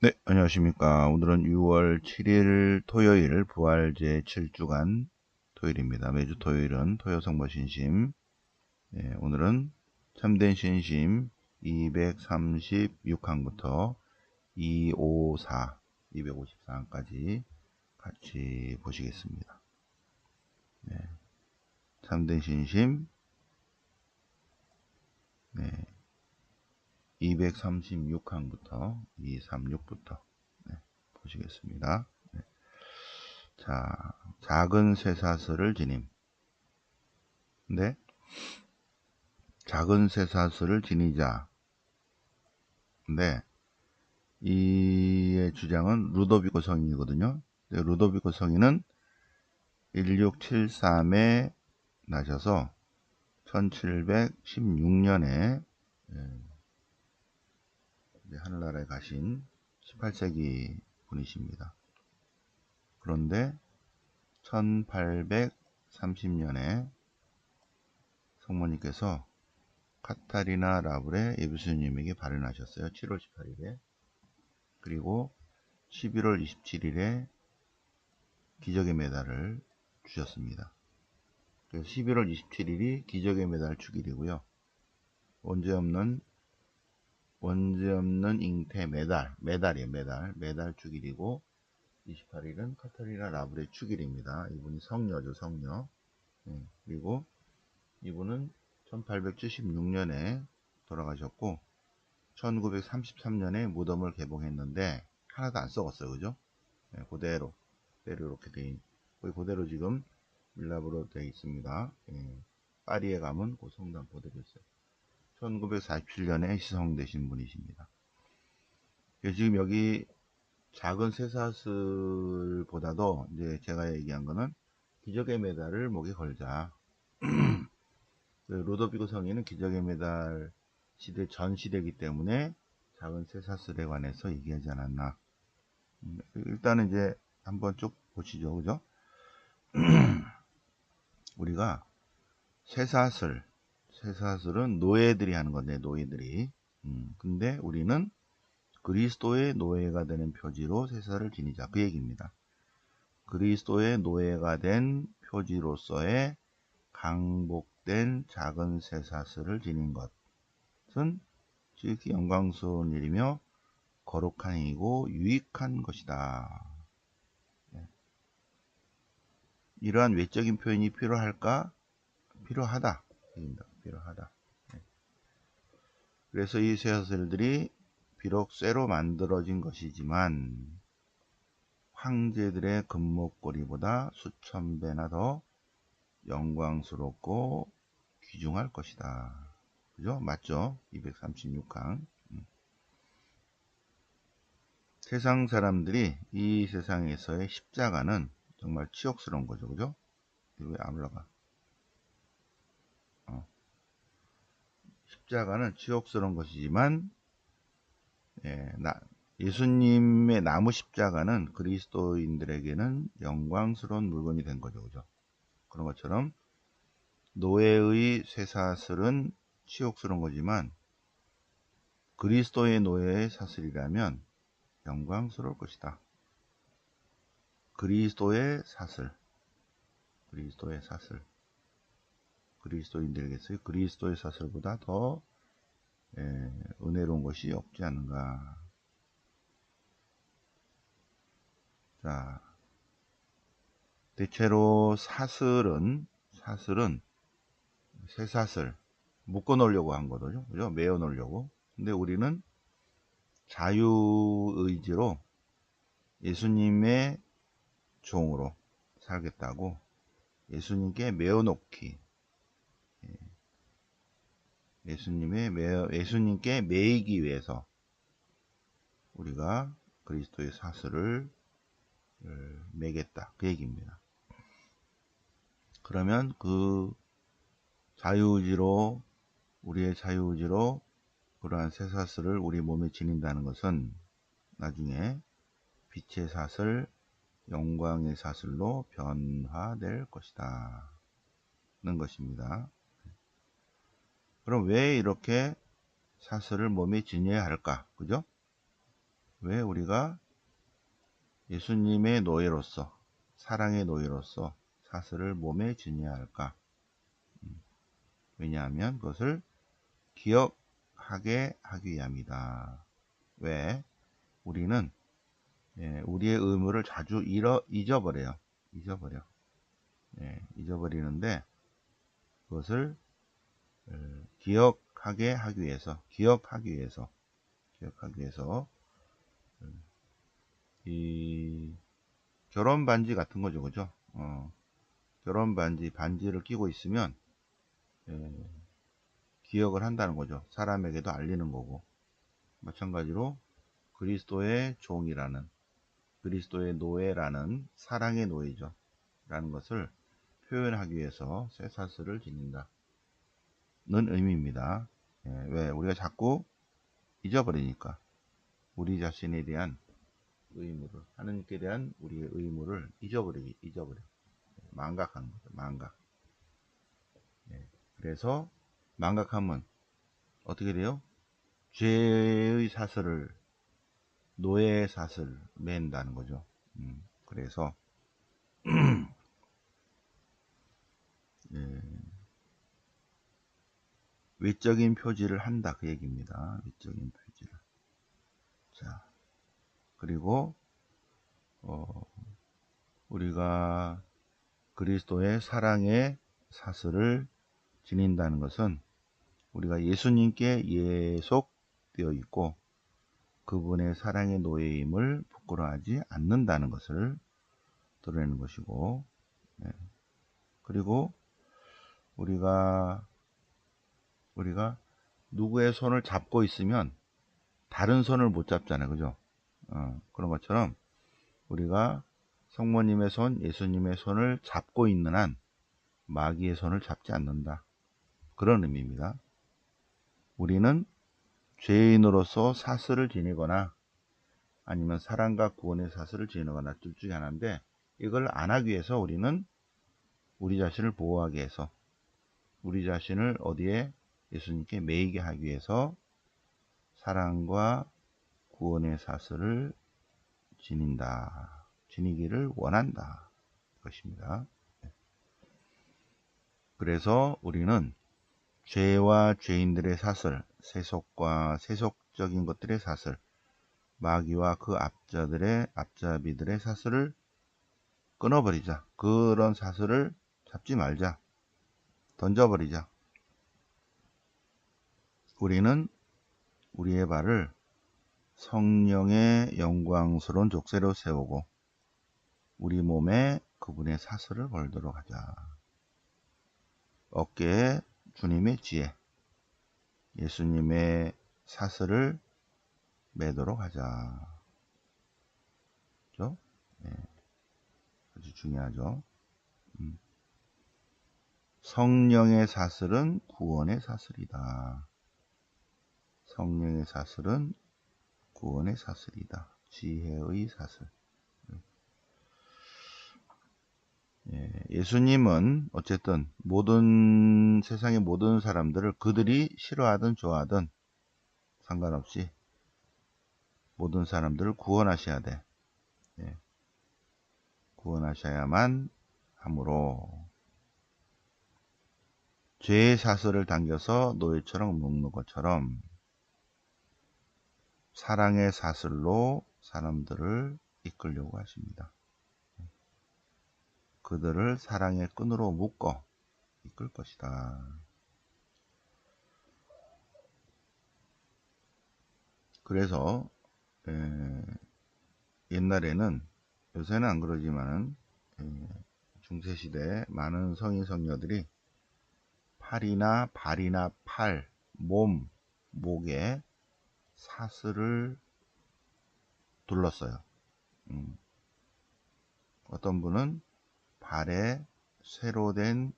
네, 안녕하십니까. 오늘은 6월 7일 토요일 부활 제7주간 토요일입니다. 매주 토요일은 토요성모신심. 오늘은 참된 신심 236항부터 254, 254항까지 같이 보시겠습니다. 참된 신심 236항부터 236부터 보시겠습니다. 자, 작은 쇠사슬을 지님. 네, 작은 쇠사슬을 지니자. 네, 이의 주장은 루도비코 성인이거든요. 루도비코 성인은 1673에 나셔서 1716년에 하늘나라에 가신 18세기 분이십니다. 그런데 1830년에 성모님께서 카타리나 라브레 예수님에게 발현하셨어요. 7월 18일에. 그리고 11월 27일에 기적의 메달을 주셨습니다. 그래서 11월 27일이 기적의 메달 축일이고요. 원죄 없는 잉태 메달이에요. 메달 축일이고 28일은 카타리나 라브레 축일입니다. 이분이 성녀죠, 성녀. 그리고 이분은 1876년에 돌아가셨고 1933년에 무덤을 개봉했는데 하나도 안 썩었어요. 그죠? 그대로 이렇게 거의 그대로 지금 밀랍으로 되어 있습니다. 파리에 가면 그 성당 그대로 있어요. 1947년에 시성되신 분이십니다. 지금 여기 작은 쇠사슬보다도 이제 제가 얘기한 거는 기적의 메달을 목에 걸자. 루도비코 성인은 기적의 메달 시대 전 시대이기 때문에 작은 쇠사슬에 관해서 얘기하지 않았나. 일단은 이제 한번 쭉 보시죠. 그죠? 우리가 쇠사슬은 노예들이 하는 건데, 노예들이. 근데 우리는 그리스도의 노예가 되는 표지로 쇠사슬을 지니자. 그 얘기입니다. 그리스도의 노예가 된 표지로서의 강복된 작은 쇠사슬을 지닌 것은 지극히 영광스러운 일이며 거룩한 일이고 유익한 것이다. 이러한 외적인 표현이 필요할까? 필요하다. 필요하다. 그래서 이 쇠사슬들이 비록 쇠로 만들어진 것이지만 황제들의 금목걸이보다 수천 배나 더 영광스럽고 귀중할 것이다. 그죠? 맞죠? 236항. 세상 사람들이 이 세상에서의 십자가는 정말 치욕스러운 거죠. 그죠? 왜 안 올라가? 십자가는 치욕스러운 것이지만 예수님의 나무 십자가는 그리스도인들에게는 영광스러운 물건이 된 거죠. 그죠? 그런 것처럼 노예의 쇠사슬은 치욕스러운 거지만 그리스도의 노예의 사슬이라면 영광스러울 것이다. 그리스도의 사슬. 그리스도인들에게서 그리스도의 사슬보다 더 은혜로운 것이 없지 않은가. 자, 대체로 사슬은 쇠사슬 묶어 놓으려고 한 거죠. 그죠? 매어 놓으려고. 근데 우리는 자유의지로 예수님의 종으로 살겠다고 예수님께 매어 놓기. 예수님께 매이기 위해서 우리가 그리스도의 사슬을 매겠다. 그 얘기입니다. 그러면 그 우리의 자유의지로 그러한 쇠사슬을 우리 몸에 지닌다는 것은 나중에 빛의 사슬, 영광의 사슬로 변화될 것이다. 는 것입니다. 그럼 왜 이렇게 사슬을 몸에 지녀야 할까? 그죠? 왜 우리가 예수님의 노예로서, 사랑의 노예로서 사슬을 몸에 지녀야 할까? 왜냐하면 그것을 기억하게 하기 위함이다. 왜? 우리는 우리의 의무를 자주 잊어버려요. 잊어버리는데 그것을 기억하게 하기 위해서 이 결혼 반지 같은 거죠, 그죠? 결혼 반지를 끼고 있으면 기억을 한다는 거죠. 사람에게도 알리는 거고. 마찬가지로 그리스도의 종이라는, 그리스도의 노예라는, 사랑의 노예죠 라는 것을 표현하기 위해서 쇠사슬을 지닌다는 의미입니다. 왜? 우리가 자꾸 잊어버리니까. 우리 자신에 대한 의무를, 하나님께 대한 우리의 의무를 잊어버려. 망각하는 거죠. 망각. 그래서 망각하면 어떻게 돼요? 죄의 사슬을, 노예의 사슬 맨다는 거죠. 그래서 외적인 표지를 한다, 그 얘기입니다. 외적인 표지를. 자, 그리고 우리가 그리스도의 사랑의 사슬을 지닌다는 것은 우리가 예수님께 예속되어 있고 그분의 사랑의 노예임을 부끄러워하지 않는다는 것을 드러내는 것이고, 그리고 우리가 누구의 손을 잡고 있으면 다른 손을 못 잡잖아요, 그죠? 그런 것처럼 우리가 성모님의 손, 예수님의 손을 잡고 있는 한 마귀의 손을 잡지 않는다, 그런 의미입니다. 우리는 죄인으로서 사슬을 지니거나 아니면 사랑과 구원의 사슬을 지니거나 둘 중에 하나인데, 이걸 안 하기 위해서 우리는 우리 자신을 보호하기 위해서, 우리 자신을 어디에? 예수님께 매이게 하기 위해서 사랑과 구원의 사슬을 지니기를 원한다, 것입니다. 그래서 우리는 죄와 죄인들의 사슬, 세속과 세속적인 것들의 사슬, 마귀와 그 앞잡이들의 사슬을 끊어버리자. 그런 사슬을 잡지 말자. 던져버리자. 우리는 우리의 발을 성령의 영광스러운 족쇄로 세우고 우리 몸에 그분의 사슬을 걸도록 하자. 어깨에 주님의 지혜, 예수님의 사슬을 매도록 하자. 그렇죠? 아주 중요하죠. 성령의 사슬은 구원의 사슬이다. 성령의 사슬은 구원의 사슬이다. 지혜의 사슬. 예수님은 어쨌든 세상의 모든 사람들을 그들이 싫어하든 좋아하든 상관없이 모든 사람들을 구원하셔야 돼. 구원하셔야만 하므로 죄의 사슬을 당겨서 노예처럼 묶는 것처럼 사랑의 사슬로 사람들을 이끌려고 하십니다. 그들을 사랑의 끈으로 묶어 이끌 것이다. 그래서 옛날에는, 요새는 안 그러지만은 중세시대에 많은 성인 성녀들이 팔이나 발이나 목에 사슬을 둘렀어요. 어떤 분은 발에 쇠로 된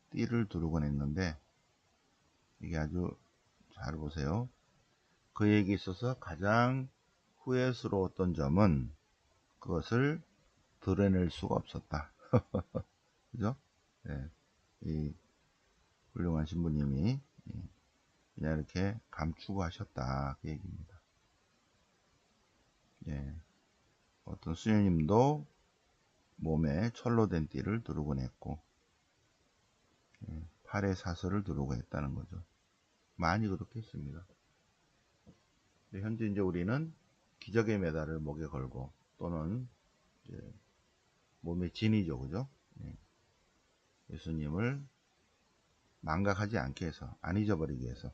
띠를 두르곤 했는데, 이게 아주, 잘 보세요. 그에게 있어서 가장 후회스러웠던 점은 그것을 드러낼 수가 없었다. 그죠? 이 훌륭한 신부님이 그냥 이렇게 감추고 하셨다, 그 얘기입니다. 예, 어떤 수녀님도 몸에 철로 된 띠를 두르곤 했고, 예, 팔에 사슬을 두르고 했다는 거죠. 많이 그렇게 했습니다. 현재 이제 우리는 기적의 메달을 목에 걸고 또는 이제 몸에 진이죠, 그죠? 예, 예수님을 망각하지 않게 해서, 안 잊어버리기 위해서,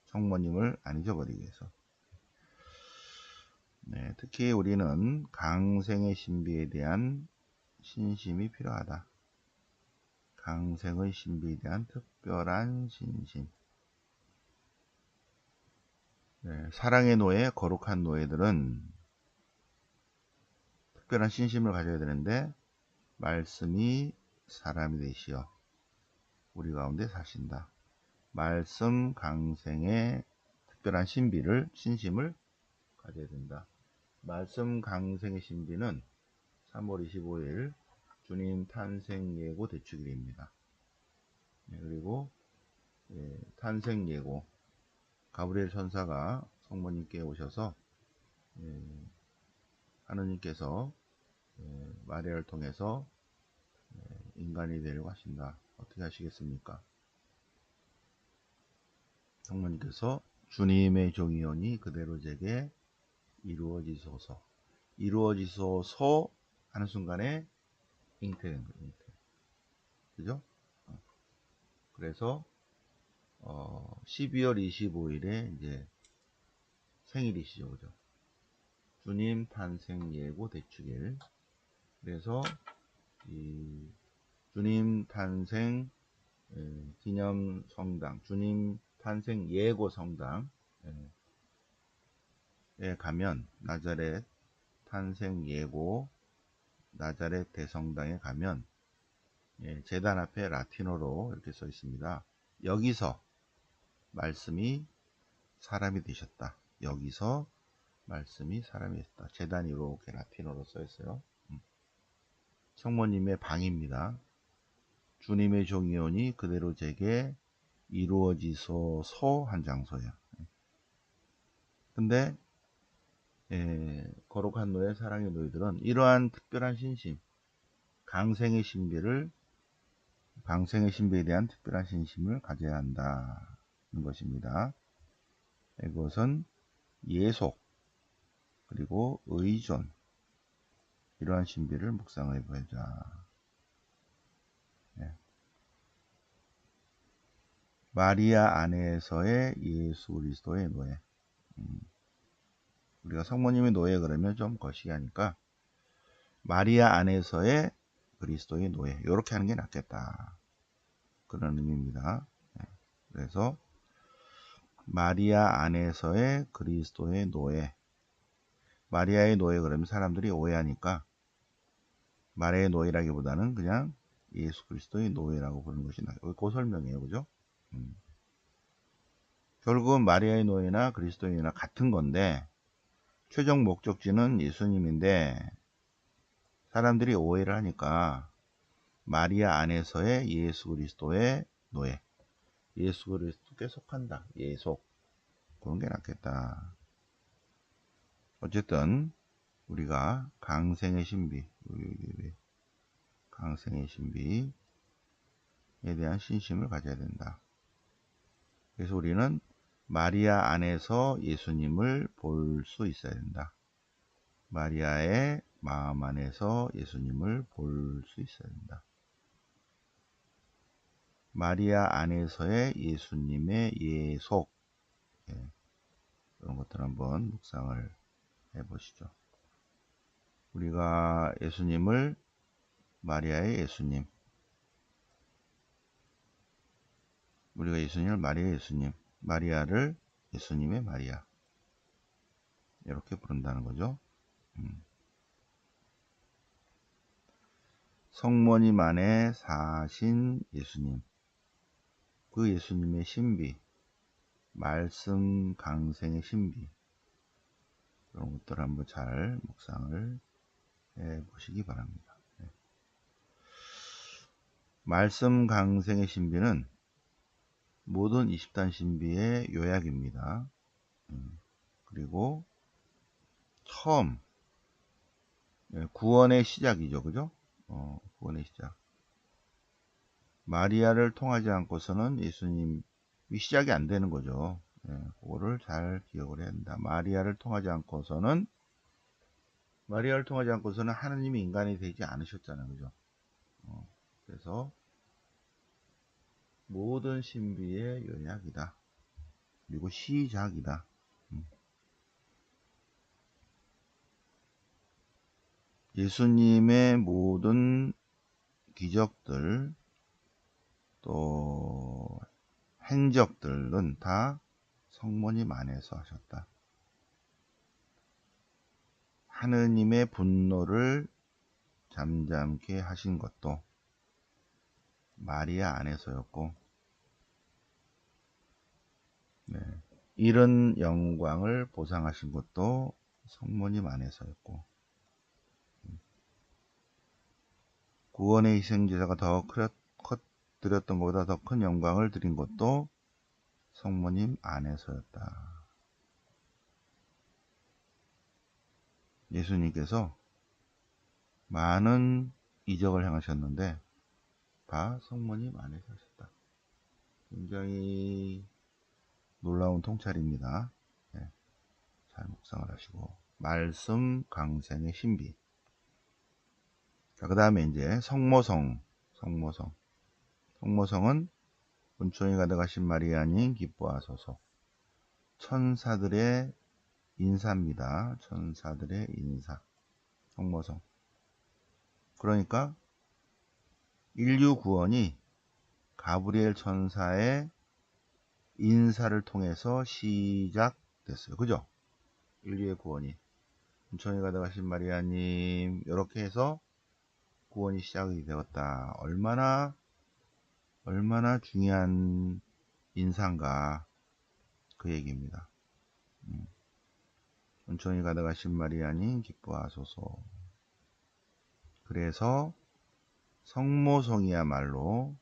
성모님을 안 잊어버리기 위해서. 네, 특히 우리는 강생의 신비에 대한 신심이 필요하다. 강생의 신비에 대한 특별한 신심. 네, 사랑의 노예, 거룩한 노예들은 특별한 신심을 가져야 되는데, 말씀이 사람이 되시어 우리 가운데 사신다. 말씀 강생의 특별한 신심을 가져야 된다. 말씀 강생의 신비는 3월 25일 주님 탄생 예고 대축일입니다. 네, 그리고 탄생 예고 가브리엘 천사가 성모님께 오셔서 하느님께서 마리아를 통해서 인간이 되려고 하신다. 어떻게 하시겠습니까? 성모님께서 주님의 종이오니 그대로 제게 이루어지소서. 이루어지소서 하는 순간에 잉태된 거예요. 잉태. 그죠? 그래서 12월 25일에 이제 생일이시죠, 그죠? 주님 탄생 예고 대축일. 그래서 이 주님 탄생 기념 성당, 주님 탄생 예고 성당에 가면 나자렛 탄생 예고 나자렛 대성당에 가면 제단 앞에 라틴어로 이렇게 써 있습니다. 여기서 말씀이 사람이 되셨다. 여기서 말씀이 사람이 되셨다. 제단이 이렇게 라틴어로 써 있어요. 성모님의 방입니다. 주님의 종이오니 그대로 제게 이루어지소서 한 장소예요. 근데 거룩한 노예, 사랑의 노예들은 이러한 특별한 신심, 강생의 신비에 대한 특별한 신심을 가져야 한다는 것입니다. 이것은 예속, 그리고 의존, 이러한 신비를 묵상해 보자. 마리아 안에서의 예수 그리스도의 노예. 우리가 성모님의 노예 그러면 좀 거시기하니까 마리아 안에서의 그리스도의 노예, 이렇게 하는 게 낫겠다. 그런 의미입니다. 그래서 마리아 안에서의 그리스도의 노예. 마리아의 노예 그러면 사람들이 오해하니까 마리아의 노예라기보다는 그냥 예수 그리스도의 노예라고 부르는 것이 나아요. 그 설명이에요, 그죠? 결국은 마리아의 노예나 그리스도의 노예나 같은 건데 최종 목적지는 예수님인데 사람들이 오해를 하니까 마리아 안에서의 예수 그리스도의 노예, 예수 그리스도께 속한다, 예속, 그런 게 낫겠다. 어쨌든 우리가 강생의 신비, 강생의 신비에 대한 신심을 가져야 된다. 그래서 우리는 마리아 안에서 예수님을 볼 수 있어야 된다. 마리아의 마음 안에서 예수님을 볼 수 있어야 된다. 마리아 안에서의 예수님의 예속, 이런 것들 한번 묵상을 해보시죠. 우리가 예수님을 마리아의 예수님, 우리가 예수님을 마리아의 예수님, 마리아를 예수님의 마리아, 이렇게 부른다는 거죠. 성모님 안에 사신 예수님, 그 예수님의 신비, 말씀 강생의 신비, 그런 것들 한번 잘 묵상을 해 보시기 바랍니다. 말씀 강생의 신비는 모든 20단 신비의 요약입니다. 그리고 처음 구원의 시작이죠. 그죠? 구원의 시작. 마리아를 통하지 않고서는 예수님이 시작이 안 되는 거죠. 그거를 잘 기억을 해야 된다. 마리아를 통하지 않고서는 하느님이 인간이 되지 않으셨잖아요. 그죠? 그래서 모든 신비의 요약이다. 그리고 시작이다. 예수님의 모든 기적들 또 행적들은 다 성모님 안에서 하셨다. 하느님의 분노를 잠잠케 하신 것도 마리아 안에서였고, 이런 영광을 보상하신 것도 성모님 안에서였고, 구원의 희생제사가 더 드렸던 것보다 더 큰 영광을 드린 것도 성모님 안에서였다. 예수님께서 많은 이적을 행하셨는데 다 성모님 안에서 하셨다. 굉장히 놀라운 통찰입니다. 잘 묵상을 하시고. 말씀 강생의 신비. 자, 그 다음에 이제 성모성. 성모성은 은총이 가득하신 마리아님 기뻐하소서. 천사들의 인사입니다. 천사들의 인사. 성모성. 그러니까 인류 구원이 가브리엘 천사의 인사를 통해서 시작됐어요. 그죠? 인류의 구원이. 은총이 가득하신 마리아님, 이렇게 해서 구원이 시작이 되었다. 얼마나 중요한 인사인가, 그 얘기입니다. 은총이 가득하신 마리아님 기뻐하소서. 그래서 성모성이야말로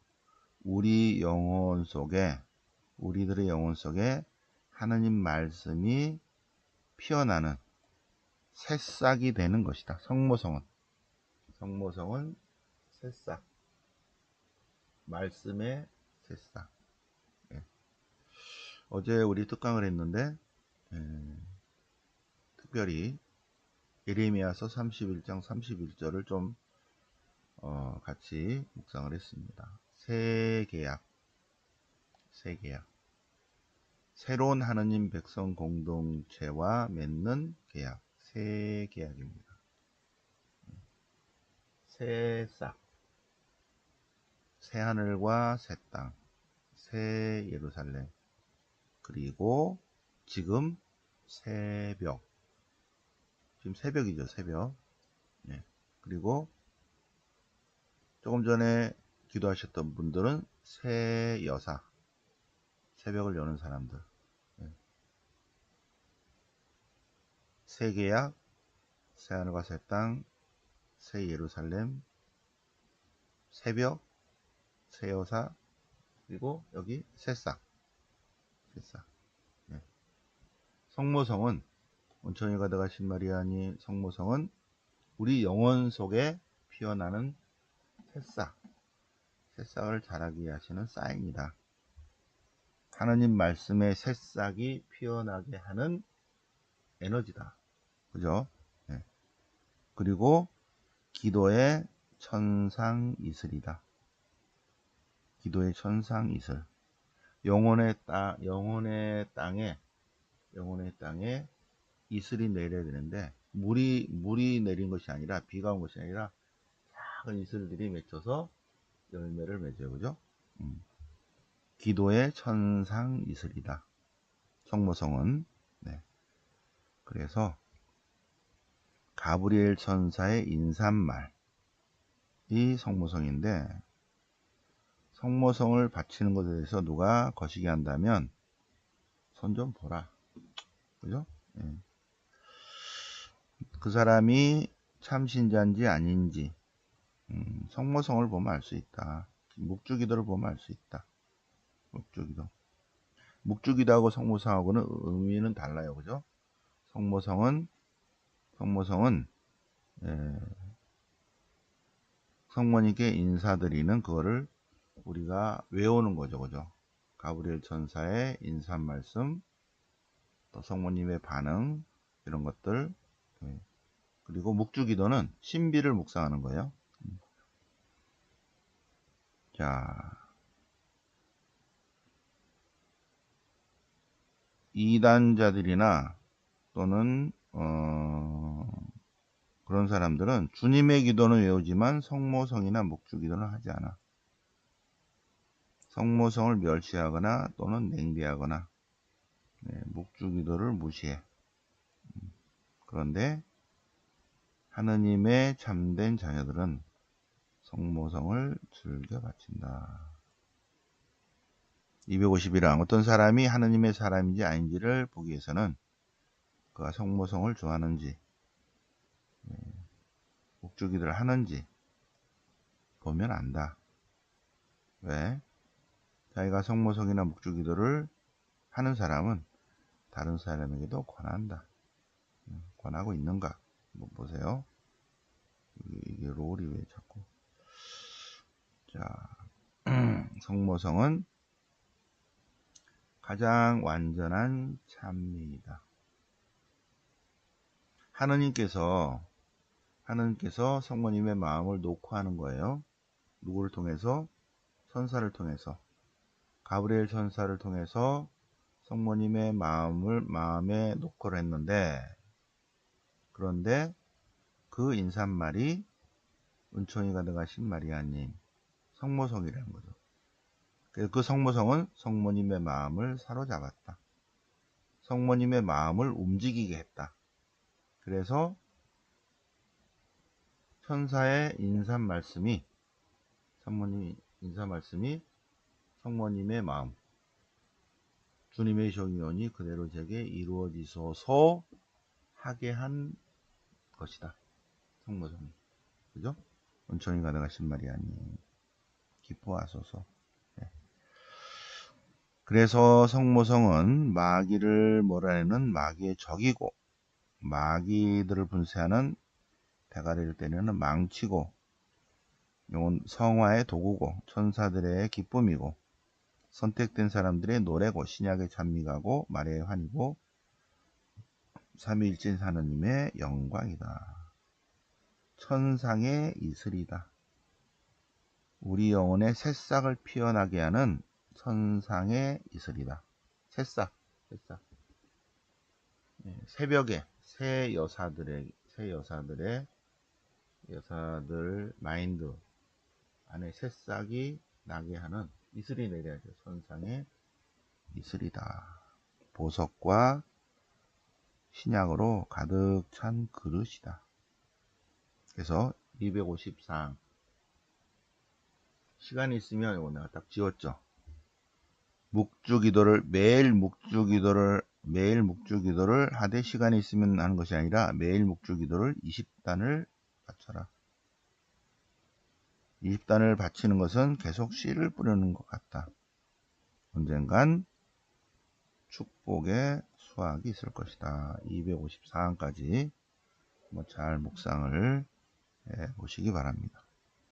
우리들의 영혼 속에 하느님 말씀이 피어나는 새싹이 되는 것이다. 성모성은 새싹, 말씀의 새싹. 어제 우리 특강을 했는데 특별히 예레미야서 31장 31절을 좀 같이 묵상을 했습니다. 새 계약, 새로운 하느님 백성 공동체와 맺는 계약, 새 계약입니다. 새 싹, 새 하늘과 새 땅, 새 예루살렘, 그리고 지금 새벽, 지금 새벽이죠. 새벽. 그리고 조금 전에 기도하셨던 분들은 새 여사, 새벽을 여는 사람들. 새 계약, 새 하늘과 새 땅, 새 예루살렘, 새벽, 새 여사, 그리고 여기 새싹. 성모성은, 온천이 가득하신 마리아니, 성모성은 우리 영혼 속에 피어나는 새싹을 자라게 하시는 사인이다. 하나님 말씀의 새싹이 피어나게 하는 에너지다. 그죠? 그리고 기도의 천상이슬이다. 기도의 천상이슬. 영혼의 땅에 이슬이 내려야 되는데 물이 내린 것이 아니라, 비가 온 것이 아니라 작은 이슬들이 맺혀서 열매를 맺어요. 그죠? 기도의 천상이슬이다. 성모성은. 그래서 가브리엘 천사의 인사말이 성모성인데, 성모성을 바치는 것에 대해서 누가 거시기 한다면 손 좀 보라. 그죠? 그 사람이 참신자인지 아닌지 성모성을 보면 알 수 있다. 묵주기도를 보면 알 수 있다. 묵주기도하고 성모성하고는 의미는 달라요. 그죠? 성모성은 성모님께 인사드리는 그거를 우리가 외우는 거죠. 그죠? 가브리엘 천사의 인사 말씀, 또 성모님의 반응, 이런 것들. 그리고 묵주기도는 신비를 묵상하는 거예요. 자, 이단자들이나 또는 그런 사람들은 주님의 기도는 외우지만 성모성이나 묵주기도는 하지 않아. 성모성을 멸시하거나 또는 냉대하거나 묵주기도를 무시해. 그런데 하느님의 참된 자녀들은 성모성을 즐겨 바친다. 251항 어떤 사람이 하느님의 사람인지 아닌지를 보기 위해서는 그가 성모성을 좋아하는지 묵주기도를 하는지 보면 안다. 왜? 자기가 성모성이나 묵주기도를 하는 사람은 다른 사람에게도 권한다. 권하고 있는가? 보세요. 이게 롤이 왜 자꾸. 자, 성모성은 가장 완전한 찬미이다. 하느님께서 성모님의 마음을 녹화하는 거예요. 누구를 통해서? 천사를 통해서. 가브리엘 천사를 통해서 성모님의 마음에 녹화를 했는데, 그런데 그 인사말이 은총이 가득하신 마리아님, 성모성이라는 거죠. 그 성모성은 성모님의 마음을 사로잡았다. 성모님의 마음을 움직이게 했다. 그래서 천사의 인사 말씀이 성모님의 마음, 주님의 종이오니 그대로 제게 이루어지소서 하게 한 것이다. 성모성이. 그죠? 은총이 가득하신 마리아님, 기뻐하소서. 그래서 성모성은 마귀를 몰아내는 마귀의 적이고, 마귀들을 분쇄하는 대가리를 때리는 망치고, 이건 성화의 도구고, 천사들의 기쁨이고, 선택된 사람들의 노래고, 신약의 찬미가고, 마리아의 환희고, 삼위일체 하느님의 영광이다. 천상의 이슬이다. 우리 영혼의 새싹을 피어나게 하는 천상의 이슬이다. 새싹. 새벽에 여사들 마인드 안에 새싹이 나게 하는 이슬이 내려야죠. 천상의 이슬이다. 보석과 신약으로 가득 찬 그릇이다. 그래서 254항 시간이 있으면 이거 내가 딱 지웠죠. 매일 묵주기도를 하되 시간이 있으면 하는 것이 아니라 매일 묵주기도를 20단을 바쳐라. 20단을 바치는 것은 계속 씨를 뿌리는 것 같다. 언젠간 축복의 수확이 있을 것이다. 254항까지 잘 묵상을 해 보시기 바랍니다.